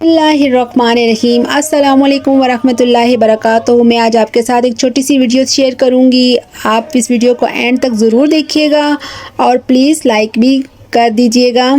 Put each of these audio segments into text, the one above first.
बिस्मिल्लाहिर्रहमानिर्रहीम। अस्सलामुअलैकुम वरहमतुल्लाहि वबरकातुहू। मैं आज आपके साथ एक छोटी सी वीडियो शेयर करूंगी। आप इस वीडियो को एंड तक ज़रूर देखिएगा और प्लीज़ लाइक भी कर दीजिएगा।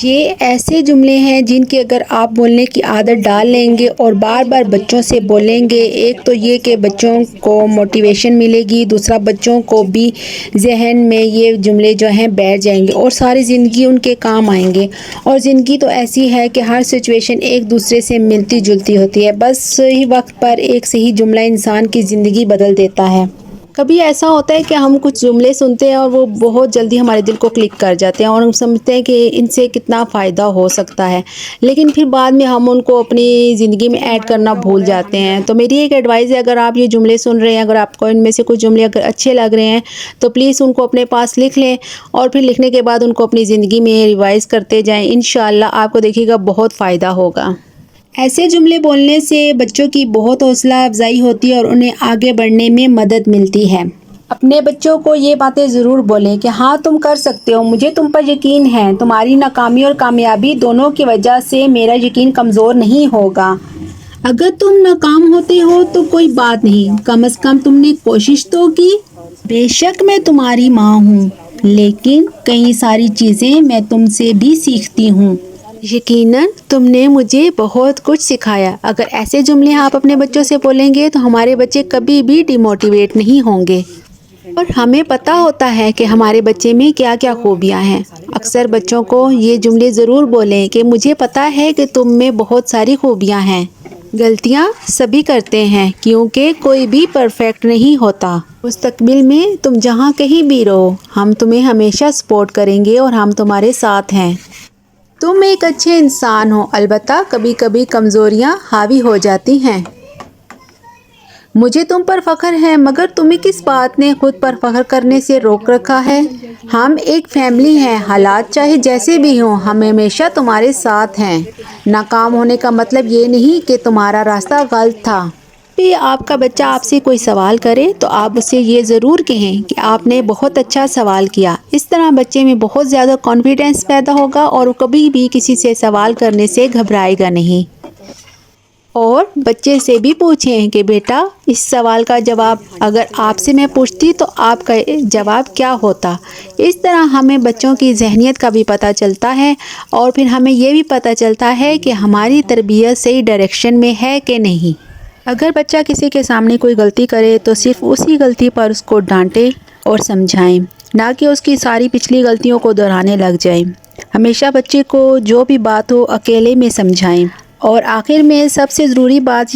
ये ऐसे जुमले हैं जिनकी अगर आप बोलने की आदत डाल लेंगे और बार बार बच्चों से बोलेंगे, एक तो ये कि बच्चों को मोटिवेशन मिलेगी, दूसरा बच्चों को भी जहन में ये जुमले जो हैं बैठ जाएंगे और सारी ज़िंदगी उनके काम आएंगे। और ज़िंदगी तो ऐसी है कि हर सिचुएशन एक दूसरे से मिलती जुलती होती है, बस सही वक्त पर एक सही जुमला इंसान की ज़िंदगी बदल देता है। कभी ऐसा होता है कि हम कुछ जुमले सुनते हैं और वो बहुत जल्दी हमारे दिल को क्लिक कर जाते हैं और हम समझते हैं कि इनसे कितना फ़ायदा हो सकता है, लेकिन फिर बाद में हम उनको अपनी ज़िंदगी में ऐड करना भूल जाते हैं। तो मेरी एक एडवाइस है, अगर आप ये जुमले सुन रहे हैं, अगर आपको इनमें से कुछ जुमले अगर अच्छे लग रहे हैं तो प्लीज़ उनको अपने पास लिख लें और फिर लिखने के बाद उनको अपनी ज़िंदगी में रिवाइज़ करते जाएँ। इंशाअल्लाह आपको देखिएगा बहुत फ़ायदा होगा। ऐसे जुमले बोलने से बच्चों की बहुत हौसला अफजाई होती है और उन्हें आगे बढ़ने में मदद मिलती है। अपने बच्चों को ये बातें ज़रूर बोलें कि हाँ तुम कर सकते हो, मुझे तुम पर यकीन है, तुम्हारी नाकामी और कामयाबी दोनों की वजह से मेरा यकीन कमज़ोर नहीं होगा। अगर तुम नाकाम होते हो तो कोई बात नहीं, कम से कम तुमने कोशिश तो की। बेशक मैं तुम्हारी माँ हूँ, लेकिन कई सारी चीज़ें मैं तुमसे भी सीखती हूँ। यकीनन तुमने मुझे बहुत कुछ सिखाया। अगर ऐसे जुमले आप अपने बच्चों से बोलेंगे तो हमारे बच्चे कभी भी डिमोटिवेट नहीं होंगे और हमें पता होता है कि हमारे बच्चे में क्या क्या खूबियाँ हैं। अक्सर बच्चों को ये जुमले ज़रूर बोलें कि मुझे पता है कि तुम में बहुत सारी खूबियाँ हैं। गलतियाँ सभी करते हैं क्योंकि कोई भी परफेक्ट नहीं होता। मुस्तकबिल में तुम जहाँ कहीं भी रहो, हम तुम्हें हमेशा सपोर्ट करेंगे और हम तुम्हारे साथ हैं। तुम एक अच्छे इंसान हो, अलबत्ता कभी कभी कमज़ोरियाँ हावी हो जाती हैं। मुझे तुम पर फ़ख्र है, मगर तुम्हें किस बात ने खुद पर फ़ख्र करने से रोक रखा है? हम एक फैमिली हैं, हालात चाहे जैसे भी हों, हम हमेशा तुम्हारे साथ हैं। नाकाम होने का मतलब ये नहीं कि तुम्हारा रास्ता गलत था। भी आपका बच्चा आपसे कोई सवाल करे तो आप उसे ये ज़रूर कहें कि आपने बहुत अच्छा सवाल किया। इस तरह बच्चे में बहुत ज़्यादा कॉन्फिडेंस पैदा होगा और वो कभी भी किसी से सवाल करने से घबराएगा नहीं। और बच्चे से भी पूछें कि बेटा इस सवाल का जवाब अगर आपसे मैं पूछती तो आपका जवाब क्या होता। इस तरह हमें बच्चों की जहनियत का भी पता चलता है और फिर हमें ये भी पता चलता है कि हमारी तरबियत सही डायरेक्शन में है कि नहीं। अगर बच्चा किसी के सामने कोई गलती करे तो सिर्फ उसी गलती पर उसको डांटें और समझाएं, ना कि उसकी सारी पिछली गलतियों को दोहराने लग जाएं। हमेशा बच्चे को जो भी बात हो अकेले में समझाएं। और आखिर में सबसे ज़रूरी बात,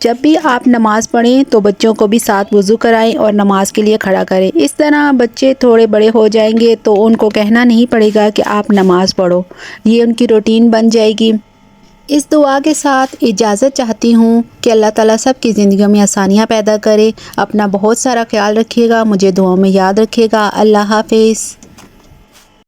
जब भी आप नमाज़ पढ़ें तो बच्चों को भी साथ वज़ू कराएं और नमाज के लिए खड़ा करें। इस तरह बच्चे थोड़े बड़े हो जाएंगे तो उनको कहना नहीं पड़ेगा कि आप नमाज़ पढ़ो, ये उनकी रूटीन बन जाएगी। इस दुआ के साथ इजाज़त चाहती हूँ कि अल्लाह ताला सब की ज़िंदगी में आसानियाँ पैदा करे। अपना बहुत सारा ख्याल रखिएगा, मुझे दुआओं में याद रखिएगा। अल्लाह हाफ़िज़।